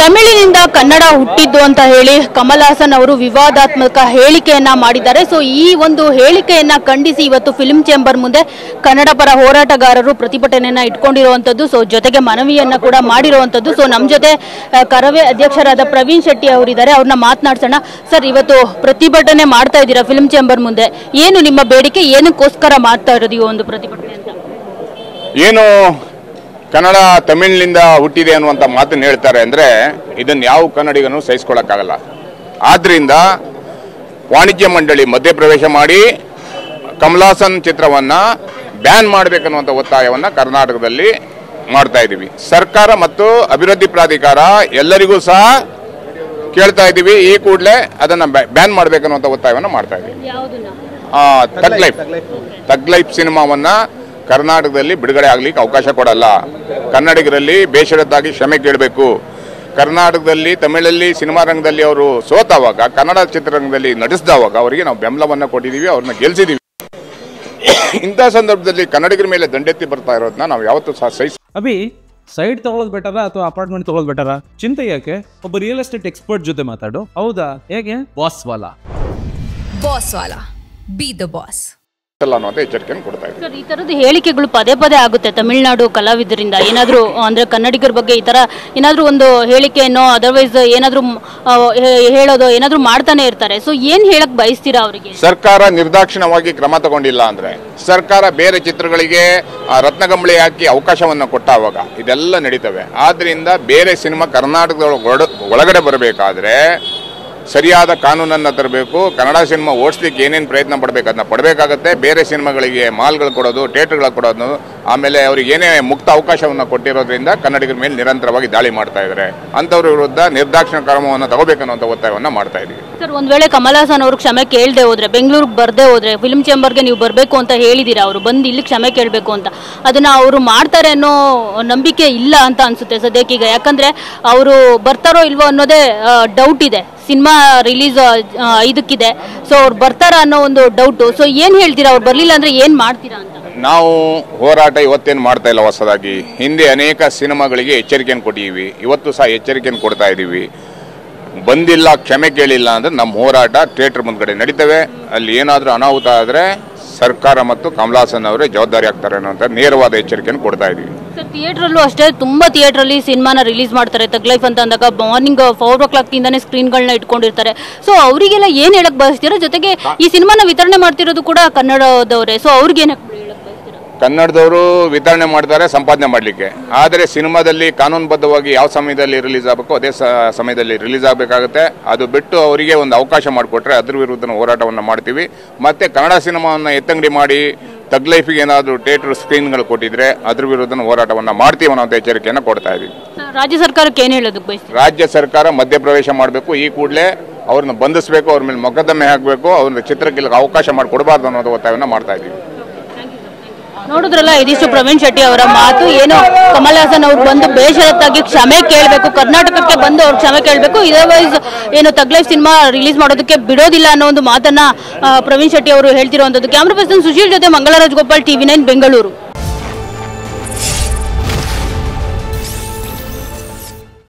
ತಮಿಳಿನಿಂದ ಕನ್ನಡ ಹುಟ್ಟಿದ್ದು ಅಂತ ಹೇಳಿ ಕಮಲ್ ಹಾಸನ್ ಅವರು ವಿವಾದಾತ್ಮಕ ಹೇಳಿಕೆಯನ್ನ ಮಾಡಿದ್ದಾರೆ. ಸೊ ಈ ಒಂದು ಹೇಳಿಕೆಯನ್ನ ಖಂಡಿಸಿ ಇವತ್ತು ಫಿಲ್ಮ್ ಚೇಂಬರ್ ಮುಂದೆ ಕನ್ನಡ ಪರ ಹೋರಾಟಗಾರರು ಪ್ರತಿಭಟನೆಯನ್ನ ಇಟ್ಕೊಂಡಿರುವಂತದ್ದು. ಸೊ ಜೊತೆಗೆ ಮನವಿಯನ್ನ ಕೂಡ ಮಾಡಿರುವಂತದ್ದು. ಸೊ ನಮ್ಮ ಜೊತೆ ಕರವೇ ಅಧ್ಯಕ್ಷರಾದ ಪ್ರವೀಣ್ ಶೆಟ್ಟಿ ಅವರಿದ್ದಾರೆ, ಅವ್ರನ್ನ ಮಾತನಾಡ್ಸೋಣ. ಸರ್, ಇವತ್ತು ಪ್ರತಿಭಟನೆ ಮಾಡ್ತಾ ಇದ್ದೀರಾ ಫಿಲ್ಮ್ ಚೇಂಬರ್ ಮುಂದೆ, ಏನು ನಿಮ್ಮ ಬೇಡಿಕೆ, ಏನಕ್ಕೋಸ್ಕರ ಮಾಡ್ತಾ ಇರೋದು ಈ ಒಂದು ಪ್ರತಿಭಟನೆ ಅಂತ? ಏನು ಕನ್ನಡ ತಮಿಳಿನಿಂದ ಹುಟ್ಟಿದೆ ಅನ್ನುವಂಥ ಮಾತನ್ನು ಹೇಳ್ತಾರೆ ಅಂದರೆ ಇದನ್ನು ಯಾವ ಕನ್ನಡಿಗನೂ ಸಹಿಸ್ಕೊಳ್ಳೋಕ್ಕಾಗಲ್ಲ. ಆದ್ದರಿಂದ ವಾಣಿಜ್ಯ ಮಂಡಳಿ ಮಧ್ಯಪ್ರವೇಶ ಮಾಡಿ ಕಮಲ್ ಹಾಸನ್ ಚಿತ್ರವನ್ನು ಬ್ಯಾನ್ ಮಾಡಬೇಕನ್ನುವಂಥ ಒತ್ತಾಯವನ್ನು ಕರ್ನಾಟಕದಲ್ಲಿ ಮಾಡ್ತಾ ಇದ್ದೀವಿ. ಸರ್ಕಾರ ಮತ್ತು ಅಭಿವೃದ್ಧಿ ಪ್ರಾಧಿಕಾರ ಎಲ್ಲರಿಗೂ ಸಹ ಕೇಳ್ತಾ ಇದ್ದೀವಿ, ಈ ಕೂಡಲೇ ಅದನ್ನು ಬ್ಯಾನ್ ಮಾಡಬೇಕನ್ನುವಂಥ ಒತ್ತಾಯವನ್ನು ಮಾಡ್ತಾ ಇದ್ದೀವಿ. ತಗ್ ಲೈಫ್ ಸಿನಿಮಾವನ್ನು ಕರ್ನಾಟಕದಲ್ಲಿ ಬಿಡುಗಡೆ ಆಗ್ಲಿಕ್ಕೆ ಅವಕಾಶ ಕೊಡಲ್ಲ. ಕನ್ನಡಿಗರಲ್ಲಿ ಬೇಷರತ್ತಾಗಿ ಕ್ಷಮೆ ಕೇಳಬೇಕು. ಕರ್ನಾಟಕದಲ್ಲಿ ತಮಿಳಲ್ಲಿ ಸಿನಿಮಾ ರಂಗದಲ್ಲಿ ಅವರು ಸೋತವಾಗ, ಕನ್ನಡ ಚಿತ್ರರಂಗದಲ್ಲಿ ನಡೆಸಿದವಾಗ ಅವರಿಗೆ ನಾವು ಬೆಂಬಲವನ್ನು ಕೊಟ್ಟಿದ್ದೀವಿ, ಅವ್ರನ್ನ ಗೆಲ್ಸಿದ್ದೀವಿ. ಇಂಥ ಸಂದರ್ಭದಲ್ಲಿ ಕನ್ನಡಿಗರ ಮೇಲೆ ದಂಡೆತ್ತಿ ಬರ್ತಾ ಇರೋದನ್ನ ನಾವು ಯಾವತ್ತೂ ಸಹ ಅಭಿ ಸೈಡ್ ತಗೊಳ್ಳೋದು ಬೆಟರ ಅಥವಾ ಅಪಾರ್ಟ್ಮೆಂಟ್ ತಗೊಳ್ಳೋದು ಬೆಟರ? ಚಿಂತೆ ಯಾಕೆ, ಒಬ್ಬ ರಿಯಲ್ ಎಸ್ಟೇಟ್ ಎಕ್ಸ್ಪರ್ಟ್ ಜೊತೆ ಮಾತಾಡು. ಹೌದಾ? ಹೇಗೆ? Boss Vala B the boss ಅನ್ನುವಂಥ ಎಚ್ಚರಿಕೆಯನ್ನು ಕೊಡ್ತಾ ಇದ್ದೀವಿ. ಸರ್, ಈ ತರದ ಹೇಳಿಕೆಗಳು ಪದೇ ಪದೇ ಆಗುತ್ತೆ ತಮಿಳುನಾಡು ಕಲಾವಿದರಿಂದ. ಏನಾದರೂ ಅಂದ್ರೆ ಕನ್ನಡಿಗರ ಬಗ್ಗೆ ಈ ತರ ಏನಾದರೂ ಒಂದು ಹೇಳಿಕೆಯನ್ನು ಅದರ್ವೈಸ್ ಏನಾದರೂ ಹೇಳೋದು ಏನಾದರೂ ಮಾಡ್ತಾನೆ ಇರ್ತಾರೆ. ಸೊ ಏನ್ ಹೇಳಕ್ ಬಯಸ್ತೀರಾ ಅವರಿಗೆ? ಸರ್ಕಾರ ನಿರ್ದಾಕ್ಷಿಣ್ಯವಾಗಿ ಕ್ರಮ ತಗೊಂಡಿಲ್ಲ ಅಂದ್ರೆ, ಸರ್ಕಾರ ಬೇರೆ ಚಿತ್ರಗಳಿಗೆ ರತ್ನಗಂಬಳಿ ಹಾಕಿ ಅವಕಾಶವನ್ನು ಕೊಟ್ಟಾವಾಗ ಇದೆಲ್ಲ ನಡೀತವೆ. ಆದ್ರಿಂದ ಬೇರೆ ಸಿನಿಮಾ ಕರ್ನಾಟಕದ ಒಳಗಡೆ ಬರಬೇಕಾದ್ರೆ ಸರಿಯಾದ ಕಾನೂನನ್ನು ತರಬೇಕು. ಕನ್ನಡ ಸಿನಿಮಾ ಓಡಿಸ್ಲಿಕ್ಕೆ ಏನೇನು ಪ್ರಯತ್ನ ಪಡಬೇಕು ಅದನ್ನ ಪಡಬೇಕಾಗತ್ತೆ. ಬೇರೆ ಸಿನಿಮಾಗಳಿಗೆ ಮಾಲ್ಗಳು ಕೊಡೋದು, ಥಿಯೇಟರ್ಗಳು ಕೊಡೋದು, ಆಮೇಲೆ ಅವ್ರಿಗೆ ಏನೇ ಮುಕ್ತ ಅವಕಾಶವನ್ನು ಕೊಟ್ಟಿರೋದ್ರಿಂದ ಕನ್ನಡಿಗರ ಮೇಲೆ ನಿರಂತರವಾಗಿ ದಾಳಿ ಮಾಡ್ತಾ ಇದ್ದಾರೆ. ಅಂಥವ್ರ ವಿರುದ್ಧ ನಿರ್ದಾಕ್ಷಿಣ್ಯ ಕ್ರಮವನ್ನು ತಗೋಬೇಕನ್ನುವಂಥ ಒತ್ತಾಯವನ್ನು ಮಾಡ್ತಾ ಇದ್ದೀವಿ. ಸರ್, ಒಂದ್ ವೇಳೆ ಕಮಲ್ ಹಾಸನ್ ಅವರು ಕ್ಷಮೆ ಕೇಳದೆ ಹೋದ್ರೆ, ಬೆಂಗಳೂರಿಗೆ ಬರ್ದೇ ಹೋದ್ರೆ, ಫಿಲ್ಮ್ ಚೇಂಬರ್ಗೆ ನೀವು ಬರಬೇಕು ಅಂತ ಹೇಳಿದೀರಾ, ಅವರು ಬಂದು ಇಲ್ಲಿ ಕ್ಷಮೆ ಕೇಳಬೇಕು ಅಂತ, ಅದನ್ನ ಅವರು ಮಾಡ್ತಾರೆ ಅನ್ನೋ ನಂಬಿಕೆ ಇಲ್ಲ ಅಂತ ಅನ್ಸುತ್ತೆ ಸದ್ಯಕ್ಕೀಗ. ಯಾಕಂದ್ರೆ ಅವರು ಬರ್ತಾರೋ ಇಲ್ವೋ ಅನ್ನೋದೇ ಡೌಟ್ ಇದೆ. Cinema release 5ಕ್ಕಿದೆ. ಸೊ ಅವ್ರು ಬರ್ತಾರ ಅನ್ನೋ ಒಂದು ಡೌಟು. ಸೊ ಏನ್ ಹೇಳ್ತೀರಾ, ಅವ್ರು ಬರ್ಲಿಲ್ಲ ಅಂದ್ರೆ ಏನ್ ಮಾಡ್ತೀರಾ ಅಂತ? ನಾವು ಹೋರಾಟ ಇವತ್ತೇನು ಮಾಡ್ತಾ ಇಲ್ಲ ಹೊಸದಾಗಿ. ಹಿಂದೆ ಅನೇಕ ಸಿನಿಮಾಗಳಿಗೆ ಎಚ್ಚರಿಕೆಯನ್ನು ಕೊಟ್ಟಿದ್ದೀವಿ, ಇವತ್ತು ಸಹ ಎಚ್ಚರಿಕೆಯನ್ನು ಕೊಡ್ತಾ ಇದ್ದೀವಿ. ಬಂದಿಲ್ಲ, ಕ್ಷಮೆ ಕೇಳಿಲ್ಲ ಅಂದ್ರೆ ನಮ್ಮ ಹೋರಾಟ ಥಿಯೇಟರ್ ಮುಂದ್ಗಡೆ ನಡೀತವೆ. ಅಲ್ಲಿ ಏನಾದರೂ ಅನಾಹುತ ಆದರೆ ಸರ್ಕಾರ ಮತ್ತು ಕಮಲ್ ಹಾಸನ್ ಅವರೇ ಜವಾಬ್ದಾರಿ ಆಗ್ತಾರೆ ಅನ್ನೋಂಥ ನೇರವಾದ ಎಚ್ಚರಿಕೆಯನ್ನು ಕೊಡ್ತಾ ಇದ್ದೀವಿ. ಸರ್, ಥಿಯೇಟ್ರಲ್ಲೂ ಅಷ್ಟೇ ತುಂಬಾ ಥಿಯೇಟ್ರಲ್ಲಿ ಸಿನಿಮಾನ ರಿಲೀಸ್ ಮಾಡ್ತಾರೆ. ತಗ್ ಲೈಫ್ ಅಂತ ಅಂದಾಗ ಮಾರ್ನಿಂಗ್ 4 o'clock ಇಂದಾನೆ ಸ್ಕ್ರೀನ್ಗಳನ್ನ ಇಟ್ಕೊಂಡಿರ್ತಾರೆ. ಸೊ ಅವರಿಗೆಲ್ಲ ಏನ್ ಹೇಳಕ್ ಬಯಸ್ತೀರಾ? ಜೊತೆಗೆ ಈ ಸಿನಿಮಾನ ವಿತರಣೆ ಮಾಡ್ತಿರೋದು ಕೂಡ ಕನ್ನಡದವರೇ. ಸೊ ಅವ್ರಿಗೆ ಏನ್ ಹೇಳಕ್ ಬಯಸ್ತೀರಾ? ಕನ್ನಡದವರು ವಿತರಣೆ ಮಾಡ್ತಾರೆ ಸಂಪಾದನೆ ಮಾಡಲಿಕ್ಕೆ. ಆದರೆ ಸಿನಿಮಾದಲ್ಲಿ ಕಾನೂನುಬದ್ಧವಾಗಿ ಯಾವ ಸಮಯದಲ್ಲಿ ರಿಲೀಸ್ ಆಗಬೇಕು ಅದೇ ಸಮಯದಲ್ಲಿ ರಿಲೀಸ್ ಆಗಬೇಕಾಗುತ್ತೆ. ಅದು ಬಿಟ್ಟು ಅವರಿಗೆ ಒಂದು ಅವಕಾಶ ಮಾಡಿಕೊಟ್ರೆ ಅದ್ರ ವಿರುದ್ಧ ಹೋರಾಟವನ್ನು ಮಾಡ್ತೀವಿ. ಮತ್ತೆ ಕನ್ನಡ ಸಿನಿಮಾವನ್ನು ಎತ್ತಂಗಡಿ ಮಾಡಿ ತಗ್ ಲೈಫಿಗೆ ಏನಾದರೂ ಥಿಯೇಟರ್ ಸ್ಕ್ರೀನ್ಗಳು ಕೊಟ್ಟಿದ್ರೆ ಅದ್ರ ವಿರುದ್ಧ ಹೋರಾಟವನ್ನು ಮಾಡ್ತೀವಿ ಅನ್ನೋ ಎಚ್ಚರಿಕೆಯನ್ನು ಕೊಡ್ತಾ ಇದ್ದೀವಿ. ರಾಜ್ಯ ಸರ್ಕಾರಕ್ಕೆ ಏನು ಹೇಳೋದಕ್ಕೆ ಬಯಸ್ತೀರಾ? ರಾಜ್ಯ ಸರ್ಕಾರ ಮಧ್ಯಪ್ರವೇಶ ಮಾಡಬೇಕು. ಈ ಕೂಡಲೇ ಅವ್ರನ್ನ ಬಂಧಿಸಬೇಕು, ಅವ್ರ ಮೇಲೆ ಮೊಕದ್ದಮೆ ಹಾಕಬೇಕು, ಅವ್ರನ್ನ ಚಿತ್ರಕ್ಕೆ ಅವಕಾಶ ಮಾಡಿಕೊಡಬಾರ್ದು ಅನ್ನೋದು ಒತ್ತಾಯವನ್ನು ಮಾಡ್ತಾ ಇದ್ದೀವಿ. ನೋಡಿದ್ರಲ್ಲ, ಇದಿಷ್ಟು ಪ್ರವೀಣ್ ಶೆಟ್ಟಿ ಅವರ ಮಾತು. ಏನು ಕಮಲ್ ಹಾಸನ್ ಅವ್ರು ಬಂದು ಬೇಷರತ್ತಾಗಿ ಕ್ಷಮೆ ಕೇಳಬೇಕು, ಕರ್ನಾಟಕಕ್ಕೆ ಬಂದು ಅವ್ರು ಕ್ಷಮೆ ಕೇಳಬೇಕು. ಇದರ್ವೈಸ್ ಏನು ತಗ್ ಲೈಫ್ ಸಿನಿಮಾ ರಿಲೀಸ್ ಮಾಡೋದಕ್ಕೆ ಬಿಡೋದಿಲ್ಲ ಅನ್ನೋ ಒಂದು ಮಾತನ್ನ ಪ್ರವೀಣ್ ಶೆಟ್ಟಿ ಅವರು ಹೇಳ್ತಿರುವಂತದ್ದು. ಕ್ಯಾಮ್ರಾ ಪರ್ಸನ್ ಸುಶೀಲ್ ಜೊತೆ ಮಂಗಳರಾಜ್ ಗೋಪಾಲ್, TV9 ಬೆಂಗಳೂರು.